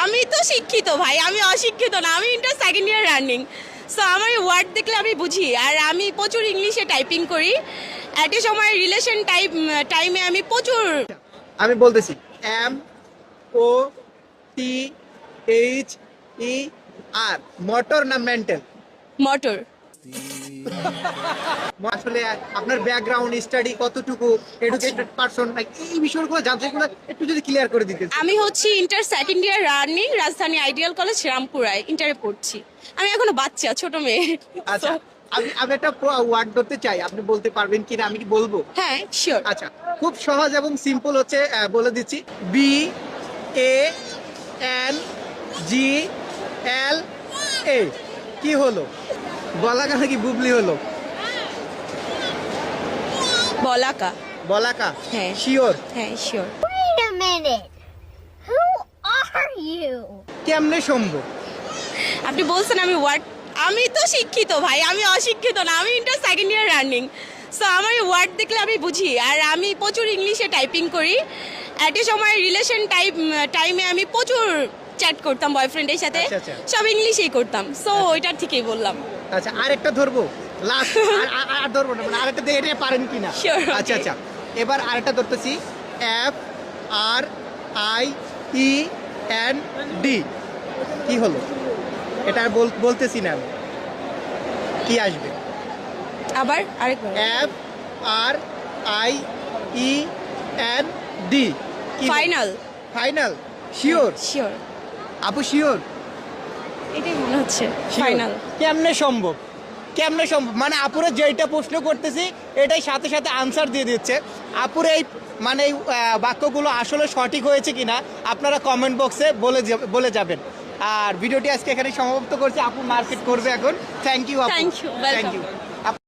আমি তো শিক্ষিত ভাই, আমি অশিক্ষিত না, আমি inter second year running. So আমার ওয়ার্ড দেখলে আমি বুঝি, আর আমি প্রচুর ইংলিশে টাইপিং করি। একটা সময় রিলেশন টাইমে আমি প্রচুর। আমি বলতেছি M O T H E R, motor না মেন্টাল? মোটর। আসলে আপনার ব্যাকগ্রাউন্ড স্টাডি কতটুকু, এডুকেটেড পারসন, এই বিষয়গুলো জানতে গেলে একটু যদি ক্লিয়ার করে দিতেন। আমি হচ্ছি ইন্টার সেকেন্ড ইয়ার রানিং, রাজধানী আইডিয়াল কলেজ রামপুরায় ইন্টারে পড়ছি। আমি এখনো বাচ্চা, ছোট মেয়ে। আচ্ছা, আমি একটা ওয়ার্ড ধরতে চাই, আপনি বলতে পারবেন কিনা? আমি কি বলবো? হ্যাঁ, শিওর। আচ্ছা, খুব সহজ এবং সিম্পল হচ্ছে, বলে দিচ্ছি। বি এ এন জি এল এ। কি হলো? বলাকা নাকি বুবলি হলো? বলাকা। বলাকা? হ্যাঁ। শিওর? হ্যাঁ, sure. Wait a minute. Who are you? কেমনে সম্ভব? আপনি বলছেন আমি ওয়ার্ড, আমি তো শিক্ষিত ভাই, আমি অশিক্ষিত না, আমি inter second year running. So আমার ওয়ার্ড দেখলে আমি বুঝি, আর আমি প্রচুর ইংলিশে টাইপিং করি। একটা সময় রিলেশন টাইমে আমি প্রচুর চ্যাট করতাম বয়ফ্রেন্ডের সাথে, আচ্ছা, আচ্ছা। সব ইংলিশেই করতাম। সো ওইটার থেকেই বললাম। আচ্ছা, আরেকটা ধরবো, লাস্ট। আর ধরবো না, মানে আরেকটা দিয়ে এটা পারেন কিনা? Sure, okay. আচ্ছা আচ্ছা, এবার আরেকটা ধরতেছি। F R I E N D. কি হলো? এটা আর বলতেছি না আমি। কি আসবে? আবার আরেকবার। F R I E N D. Final. Final? Sure? Sure, আপু শিওর? এটাই মনে হচ্ছে ফাইনাল। কেমনে সম্ভব? কেমনে সম্ভব? মানে আপুরে যেটা প্রশ্ন করতেছি এটাই সাথে সাথে আনসার দিয়ে দিচ্ছে। আপুরে এই মানে এই বাক্যগুলো আসলে সঠিক হয়েছে কিনা আপনারা কমেন্ট বক্সে বলে যাবেন। আর ভিডিওটি আজকে এখানে সমাপ্ত করছি। আপু মার্কেট করবে এখন। থ্যাংক ইউ আপু। Thank you, welcome. Thank you.